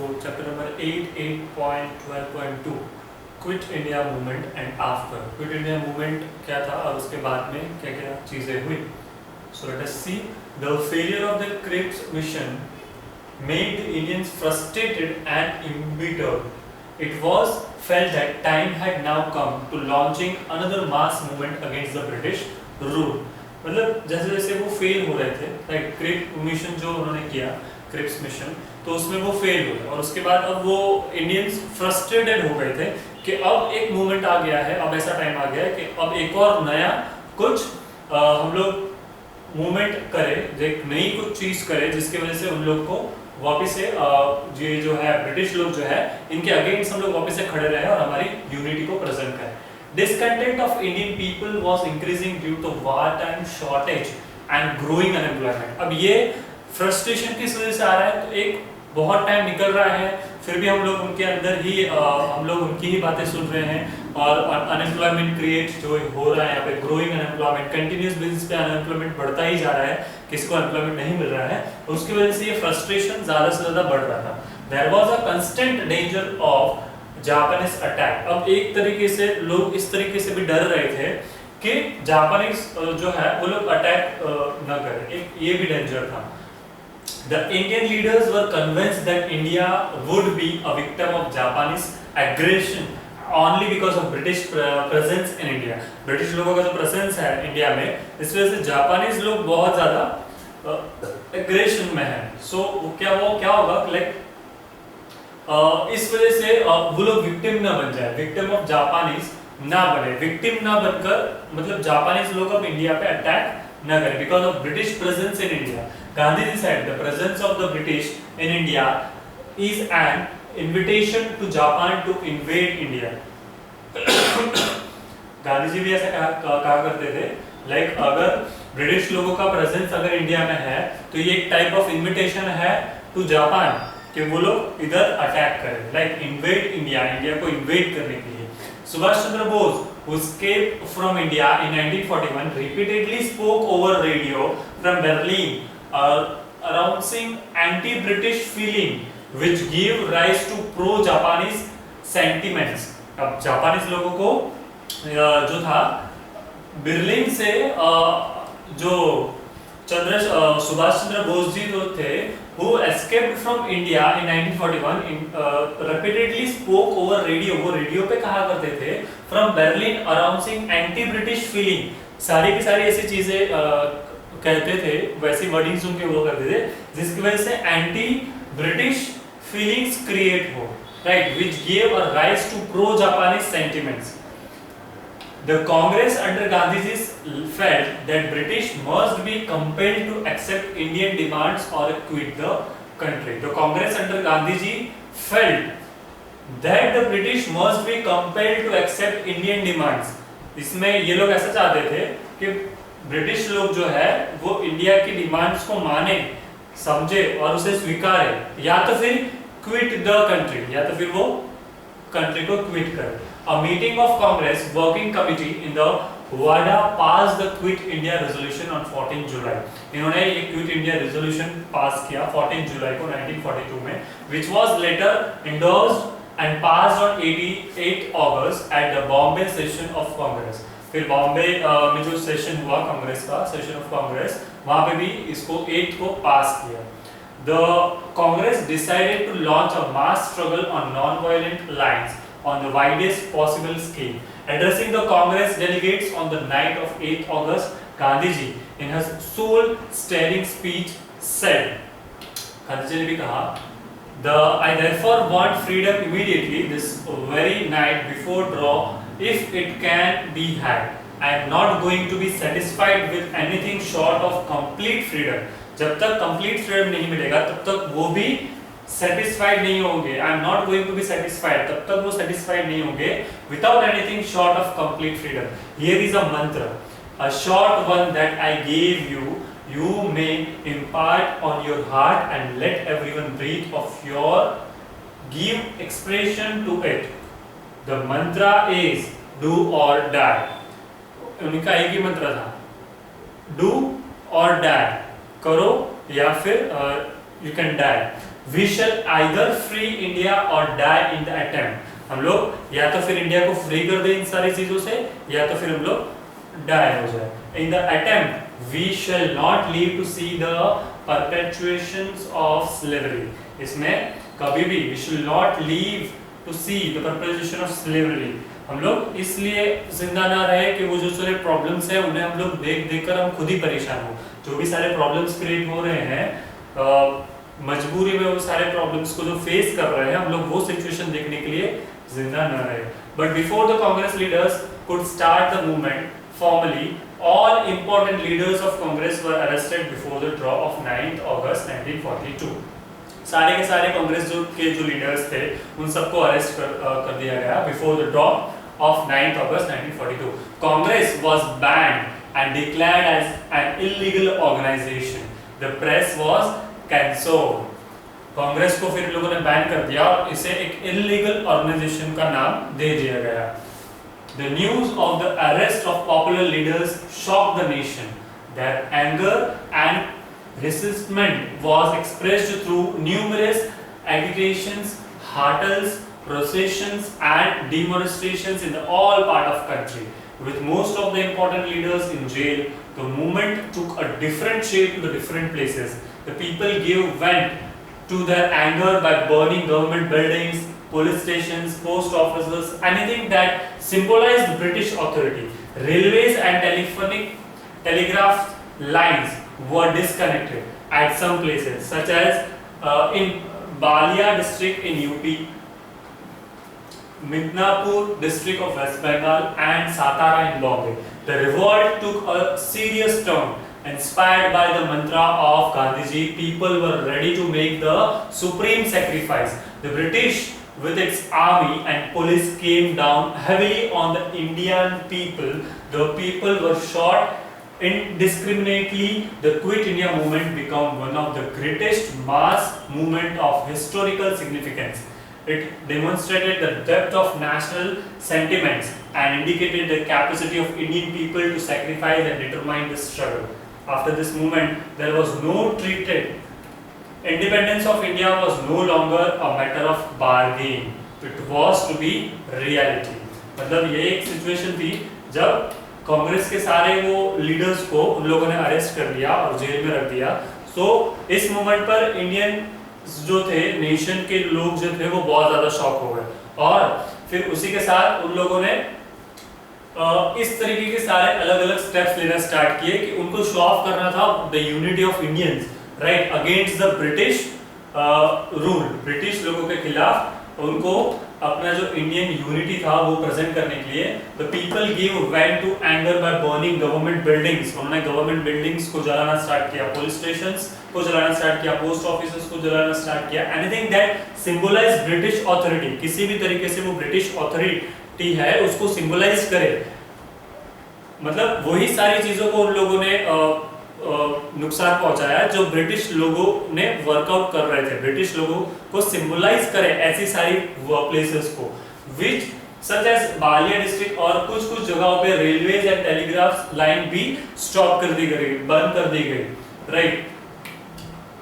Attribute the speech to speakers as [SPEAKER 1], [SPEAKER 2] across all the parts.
[SPEAKER 1] So chapter number 8, 8.12.2 quit India movement and after. Quit India movement क्या था और उसके बाद में क्या क्या चीज़ें हुई. So let us see. The failure of the Cripps mission made the Indians frustrated and embittered. It was felt that time had now come to launching another mass movement against the British rule. मतलब जैसे जैसे वो fail हो रहे थे, like Cripps mission जो उन्होंने किया, क्रिप्स मिशन, तो उसमें वो फेल हुए और उसके बाद अब वो इंडियंस फ्रस्ट्रेटेड हो गए थे कि अब एक मूवमेंट आ गया है, अब ऐसा टाइम आ गया है कि अब एक और नया कुछ हम लोग मूवमेंट करें, एक नई कुछ चीज करें जिसकी वजह से उन लोग को वापस से ये जो है ब्रिटिश लोग जो है इनके अगेंस्ट हम लोग वापस से खड़े रहे और हमारी यूनिटी को प्रेजेंट करें. Discontent of Indian people was increasing due to wartime shortage and growing unemployment. अब ये फ्रस्ट्रेशन किस वजह से आ रहा है? तो एक बहुत टाइम निकल रहा है, फिर भी हम लोग उनके अंदर ही हम लोग उनकी ही बातें सुन रहे हैं और अनएम्प्लॉयमेंट क्रिएट जो हो रहा है यहाँ पे, ग्रोइंग अनएम्प्लॉयमेंट, कंटिन्यूस बेसिस पे अनएम्प्लॉयमेंट बढ़ता ही जा रहा है, किसी को अनएम्प्लॉयमेंट नहीं मिल रहा है, उसकी वजह से ये फ्रस्ट्रेशन ज्यादा से ज्यादा बढ़ रहा था. There was a constant danger of Japanese attack. अब एक तरीके से लोग इस तरीके से भी डर रहे थे कि जापानीज जो है वो लोग अटैक न करें, एक ये भी डेंजर था. The Indian leaders were convinced that India would be a victim of Japanese aggression only because of British presence in India. British लोगों का जो presence है इंडिया में, इस वजह से जापानीज लोग बहुत ज़्यादा aggression में है. So वो क्या होगा, like इस वजह से वो लोग विक्टिम ना बन जाए, विक्टिम ऑफ जापानीज ना बने, विक्टिम ना बनकर मतलब जापानीज लोग अब इंडिया पे अटैक ना करें because of British presence in India. Gandhi said the presence of the British in India is an invitation to Japan to invade India. Gandhi ji भी ऐसा कहा करते थे, लाइक अगर ब्रिटिश लोगों का प्रेजेंस अगर इंडिया में है तो ये एक टाइप ऑफ इनविटेशन है टू जापान कि वो लोग इधर अटैक करें, लाइक इन्वेड इंडिया, इंडिया को इन्वेड करने के लिए. Subhash Chandra Bose who escaped from India in 1941 repeatedly spoke over radio from Berlin announcing anti-British feeling which gave rise to pro-Japanese sentiments. अब जापानीज लोगों को जो था बर्लिन से जो सुभाष चंद्र बोस जी जो थे who escaped from India in 1941 repeatedly spoke over radio, वो रेडियो पे कहा करते थे from Berlin announcing anti-British feeling. सारी की सारी ऐसी चीजें कहते थे, वैसी वर्डिंग सुन के वो करते थे जिसकी वजह से एंटी ब्रिटिश फीलिंग्स क्रिएट हो, right, which gave a rise to pro-Japanese sentiments. The Congress under Gandhi felt that British must be compelled to accept Indian demands or quit the country. The Congress under Gandhi felt that the British must be compelled to accept Indian demands. इसमें ये लोग ऐसा चाहते थे कि British लोग जो है वो इंडिया की डिमांड्स को माने, समझे और उसे स्वीकारे, या तो फिर क्विट द कंट्री, या तो फिर वो कंट्री को क्विट करे. A meeting of Congress Working Committee in the WADA passed the Quit India Resolution on 14 July. इन्होंने ये Quit India Resolution पास किया 14 जुलाई को 1942 में, which was later endorsed and passed on 8 August at the Bombay session of Congress. फिर बॉम्बे में जो session हुआ कांग्रेस का, सेशन ऑफ कांग्रेस, वहाँ पे भी इसको 8 को पास किया. The Congress decided to launch a mass struggle on non-violent lines on the widest possible scale. Addressing the Congress delegates on the night of 8th August, Gandhi ji, in his soul-stirring speech, said, Gandhi ji ने भी कहा, I therefore want freedom immediately, this very night before draw, if it can be had. I am not going to be satisfied with anything short of complete freedom. जब तक complete freedom नहीं मिलेगा, तब तक वो भी satisfied नहीं होंगे. I am not going to be satisfied. तब तक वो satisfied नहीं होंगे without anything short of complete freedom. Here is a mantra, a short one that I gave you. You may impart on your heart and let everyone breathe of your. Give expression to it. The mantra is do or die. उनका एक ही मंत्र था, do or die, करो या फिर you can die. We shall either free India और die in the attempt. हम लोग या तो फिर इंडिया को फ्री कर दे इन सारी चीजों से, या तो फिर हम लोग डाई हो जाए। In the attempt we shall not leave to see the perpetuations of slavery. इसमें कभी भी we shall not leave to see the perpetuation of slavery. हम लोग इसलिए जिंदा ना रहे कि वो जो सारे प्रॉब्लम्स है उन्हें हम लोग देख देख कर हम खुद ही परेशान हो। जो भी सारे प्रॉब्लम्स क्रिएट हो रहे हैं मजबूरी में, वो सारे प्रॉब्लम्स को जो फेस कर रहे हैं, हम लोग वो सिचुएशन देखने के लिए जिंदा न रहे। But before the Congress leaders could start the movement formally, all important leaders of Congress were arrested before the draw of 9 अगस्त 1942। सारे के सारे कांग्रेस के जो लीडर्स थे उन सबको अरेस्ट कर दिया गया before the draw of 9th August 1942. Congress was banned and declared as an illegal organization. The press was cancelled. Congress को फिर लोगों ने बैन कर दिया और इसे एक इलीगल ऑर्गेनाइजेशन का नाम दे दिया गया। The news of the arrest of popular leaders shocked the nation. Their anger and resentment was expressed through numerous agitations, hurtals, processions and demonstrations in the all part of country. With most of the important leaders in jail, the movement took a different shape to the different places. The people gave vent to their anger by burning government buildings, police stations, post offices, anything that symbolized British authority. Railways and telegraph lines were disconnected at some places, such as in Balia district in UP, Midnapur district of West Bengal and Satara in Bombay. The revolt took a serious turn. Inspired by the mantra of Gandhiji, people were ready to make the supreme sacrifice. The British with its army and police came down heavily on the Indian people. The people were shot indiscriminately. The Quit India movement became one of the greatest mass movement of historical significance. It demonstrated the depth of national sentiments and indicated the capacity of Indian people to sacrifice and determine the struggle. After this movement, there was no treated. Independence of India was no longer a matter of bargaining. It was to be reality. मतलब ये एक situation थी जब कांग्रेस के सारे वो leaders को उन लोगों ने अरेस्ट कर लिया और जेल में रख दिया। तो इस मोमेंट पर इंडियन जो थे नेशन के लोग जो थे वो बहुत ज्यादा शॉक हो गए और फिर उसी के साथ उन लोगों ने इस तरीके के सारे अलग अलग स्टेप्स लेना स्टार्ट किए कि उनको शो ऑफ करना था the unity of Indians, right, against the British rule. British लोगों के खिलाफ उनको अपना जो इंडियन यूनिटी था वो प्रेजेंट करने के लिए the people give vent to anger by burning government buildings. उन्होंने गवर्नमेंट बिल्डिंग्स को जलाना स्टार्ट किया, पुलिस स्टेशंस को जलाना स्टार्ट किया, पोस्ट ऑफिसेस को जलाना स्टार्ट किया। Anything that symbolize British authority, किसी भी तरीके से वो ब्रिटिश ऑथोरिटी है उसको सिंबलाइज करे, मतलब वही सारी चीजों को उन लोगों ने नुकसान पहुंचाया जो ब्रिटिश लोगों ने वर्कआउट कर रहे थे। ब्रिटिश लोगों को सिंबलाइज करे ऐसी सारी प्लेसेस को, विच सच एज बालिया डिस्ट्रिक्ट और कुछ कुछ जगहों पे रेलवेज एंड टेलीग्राफ लाइन भी स्टॉप कर दी गई, बंद कर दी गई, राइट।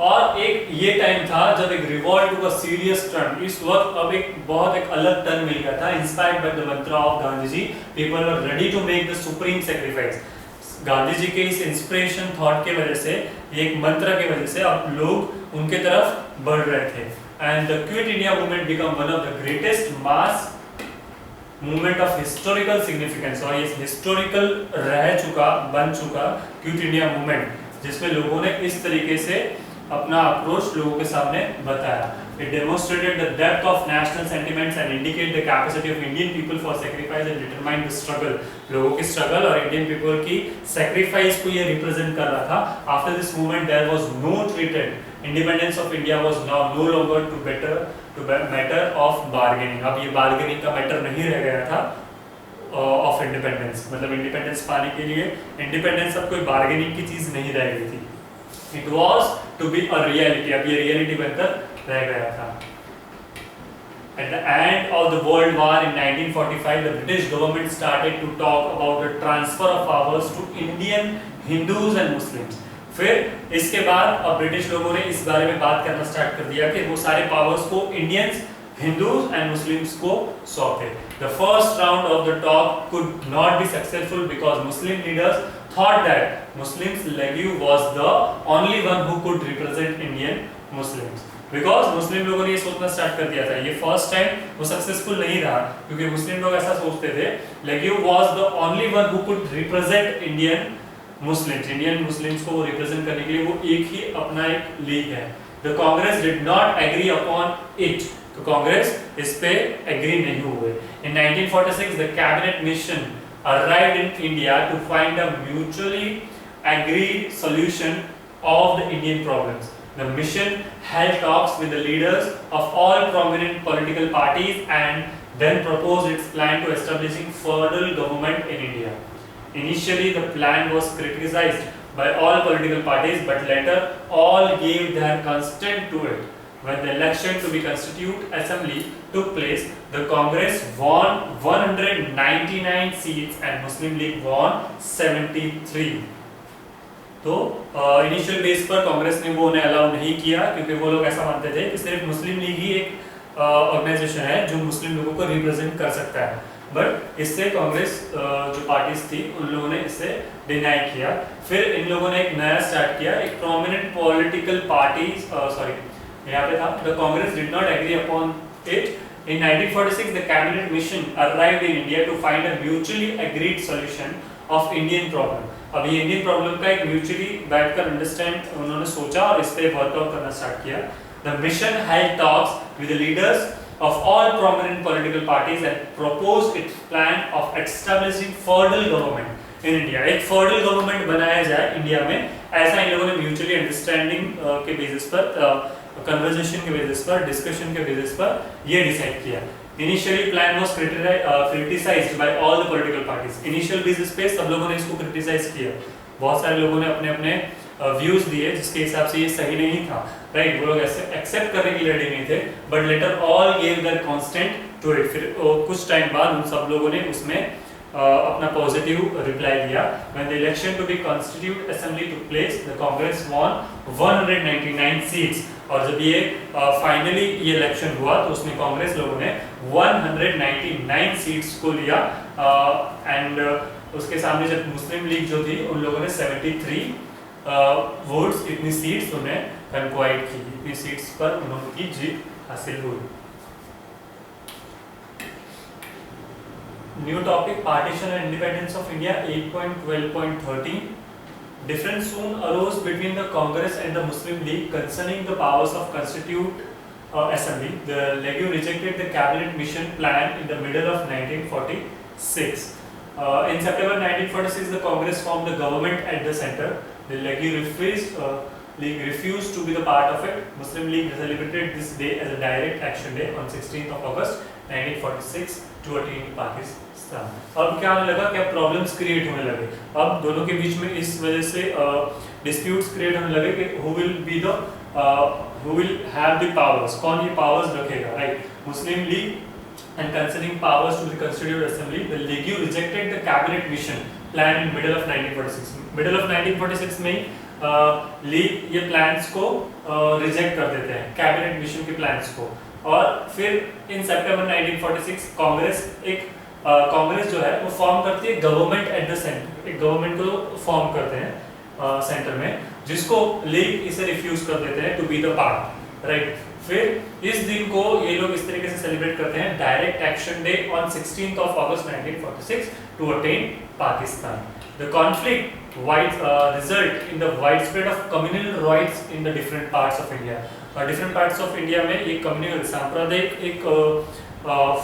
[SPEAKER 1] और एक ये टाइम था जब एक revolt to a serious turn. इस वक्त अब एक बहुत एक अलग टर्न मिल गया था। Inspired by the mantra of Gandhi ji, people were ready to make the supreme sacrifice. Gandhi ji के इस इंस्पिरेशन थॉट के वजह से, एक मंत्र के वजह से अब लोग उनके तरफ बढ़ रहे थे। And the quit India movement become one of the greatest mass movement of historical significance. और ये हिस्टोरिकल बन चुका क्विट इंडिया मूवमेंट, जिसमें लोगों ने इस तरीके से अपना अप्रोच लोगों के सामने बताया। It demonstrated the depth of national sentiments and indicated the capacity of Indian people for sacrifice and determined the struggle. लोगों की struggle और Indian people की sacrifice को ये represent कर रहा था। After this movement there was no treated. Independence of India was now no longer to matter of bargaining. अब ये bargaining का matter नहीं रह गया था of independence। मतलब independence पाने के लिए independence अब कोई bargaining की चीज नहीं रह गई थी। It was to be a reality। अब ये reality बनकर रह गया था। At the end of the World War in 1945, the British government started to talk about the transfer of powers to Indian Hindus and Muslims. फिर इसके बाद अब ब्रिटिश लोगों ने इस बारे में बात करना स्टार्ट कर दिया कि वो सारे पावर्स को इंडियंस, हिंदूज एंड मुस्लिम्स को सौंपे। The first round of the talk could not be successful because Muslim leaders thought that Muslims legue was the only one who could represent Indian Muslims. Because मुस्लिम लोगों ने ये सोचना start कर दिया था, ये फर्स्ट टाइम वो सक्सेसफुल नहीं रहा, क्योंकि मुस्लिम लोग ऐसा सोचते थे लेग्यू was the only one who could represent Indian Muslims. Indian Muslims को रिप्रेजेंट करने के लिए वो एक ही अपना एक लीग है। The Congress did not agree upon it. तो कांग्रेस इस पे एग्री नहीं हुए। In 1946 the cabinet mission arrived in India to find a mutually agreed solution of the Indian problems. The mission held talks with the leaders of all prominent political parties and then proposed its plan to establishing federal government in India. Initially, the plan was criticized by all political parties, but later all gave their consent to it. When the election to be constitute assembly took place, the Congress won 199 seats and Muslim League won 73. तो initial base पर कांग्रेस ने वो उन्हें allow नहीं किया, क्योंकि वो लोग ऐसा मानते थे कि सिर्फ मुस्लिम लीग ही एक ऑर्गेनाइजेशन है जो मुस्लिम लोगों को रिप्रेजेंट कर सकता है। बट इससे कांग्रेस जो पार्टीज थी उन लोगों ने इससे डिनाई किया। फिर इन लोगों ने एक नया स्टार्ट किया, एक प्रोमिनेंट पॉलिटिकल पार्टीज, सॉरी यहाँ पे था, the Congress did not agree upon it. In 1946, the cabinet mission arrived in India to find a mutually agreed solution of Indian problem. अब ये इंडियन प्रॉब्लम का एक म्यूचुअली बैठकर अंडरस्टैंड उन्होंने सोचा और इस पे वर्कआउट करना स्टार्ट किया। The mission held talks with the leaders of all prominent political parties and proposed its plan of establishing federal government in India. एक फेडरल गवर्नमेंट बनाया जाए इंडिया में, ऐसा इन लोगों ने म्यूचुअली अंडरस्टैंडिंग के बेसिस पर, कन्वर्सेशन के बेसिस पर, डिस्कशन के बेसिस पर ये डिसाइड किया। Initially plan was criticized by all the political parties. Initial basis पे सब लोगों ने इसको क्रिटिसाइज किया, बहुत सारे लोगों ने अपने अपने व्यूज दिए जिसके हिसाब से ये सही नहीं था, राइट। वो लोग ऐसे एक्सेप्ट करने के लिए रेडी नहीं थे, but later all gave their constant to it. फिर कुछ टाइम बाद उन सब लोगों ने उसमें अपना पॉजिटिव रिप्लाई दिया। When the election to be constitute assembly took place, the Congress won 199 seats. और जब ये फाइनली ये इलेक्शन हुआ तो उसमें कांग्रेस लोगों ने 199 सीट्स को लिया, एंड उसके सामने जब मुस्लिम लीग जो थी उन लोगों ने 73 वोट्स, इतनी सीट्स उन्हें कन्क्वाइट की, इतनी सीट्स पर उन्होंने जीत हासिल हुई। New topic, partition and independence of India 8.12.13। Difference soon arose between the Congress and the Muslim League concerning the powers of constitute assembly. The League rejected the cabinet mission plan in the middle of 1946. In September 1946, the Congress formed the government at the center. The League refused to be the part of it. Muslim League celebrated this day as a direct action day on 16th of August 1946 to attain Pakistan. अब क्या होने लगा, क्या problems create होने लगे, अब दोनों के बीच में इस वजह से डिस्प्यूट्स क्रिएट होने लगे कि who will have the powers, कौन ये पावर्स रखेगा, right. Muslim league and considering powers to the constituent assembly, the League rejected the cabinet mission plan in middle of 1946. Middle of 1946 में लीग ये plans को reject कर देते हैं, cabinet mission के प्लान्स को। और फिर इन सितंबर 1946 कांग्रेस जो है वो फॉर्म करती है गवर्नमेंट एट द सेंटर, एक गवर्नमेंट को फॉर्म करते हैं सेंटर में, जिसको लीग इसे रिफ्यूज कर देते हैं to be the part, right. फिर इस दिन को ये लोग इस तरीके से सेलिब्रेट करते हैं, direct action day on 16th of August 1946 to attain Pakistan. The conflict result in the widespread of communal rights in the different parts of India. Different parts of India में ये communal सांप्रदायिक एक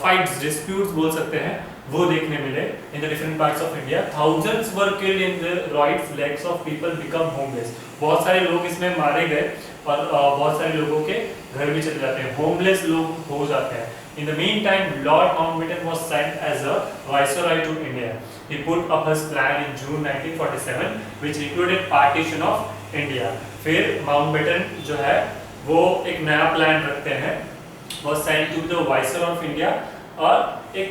[SPEAKER 1] fights, disputes बोल सकते हैं, वो देखने मिले in the different parts of India. Thousands were killed in the riots, lakhs of people become homeless. बहुत सारे लोग इसमें मारे गए और बहुत सारे लोगों के घर भी चले जाते हैं, homeless लोग हो जाते हैं। In the meantime, Lord Mountbatten was sent as a viceroy to India. He put up his plan in June 1947, which included partition of India. फिर Mountbatten जो है वो एक नया प्लान रखते हैं, was sent to the viceroy of India और एक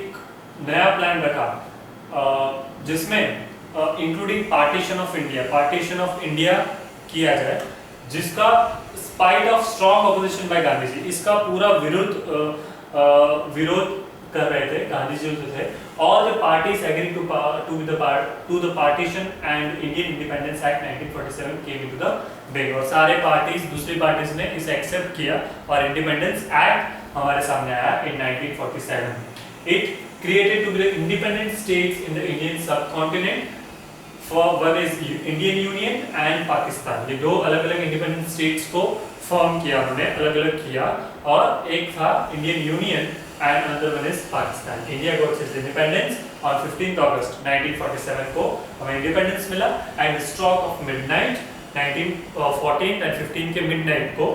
[SPEAKER 1] नया प्लान रखा जिसमें इंक्लूडिंग पार्टीशन ऑफ इंडिया किया जाए, जिसका spite of strong opposition by Gandhi ji, इसका पूरा विरोध कर रहे थे गांधी जी जो थे। All the parties agree to the partition and Indian independence act 1947 came into the big, और सारे पार्टीज, दूसरी पार्टीज ने इसे एक्सेप्ट किया और इंडिपेंडेंस एक्ट हमारे सामने आया इन 1947। It created to be the independent states in the Indian subcontinent. For one is Indian Union and Pakistan. ये दो अलग-अलग इंडिपेंडेंट स्टेट्स को फॉर्म किया उन्होंने, अलग-अलग किया, और एक था Indian union and another one is Pakistan. India got its independence on 15 अगस्त 1947 को हमें इंडिपेंडेंस मिला, and stroke of midnight 1914 and 15 के मिडनाइट को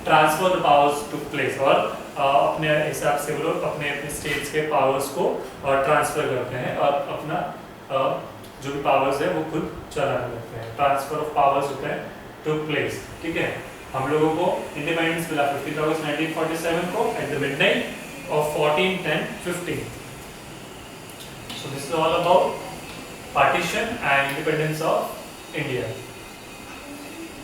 [SPEAKER 1] transfer the powers took place, और अपने हिसाब से वो लोग अपने अपने स्टेट्स के पावर्स को ट्रांसफर करते हैं और अपना जो भी पावर्स है वो खुद चलाने लगते हैं। ट्रांसफर ऑफ पावर्स होता है टुक प्लेस, ठीक है। हम लोगों को इंडिपेंडेंस मिला 15 अगस्त 1947 को at the midnight of 14, 10, 15। So this is all about partition and independence of India.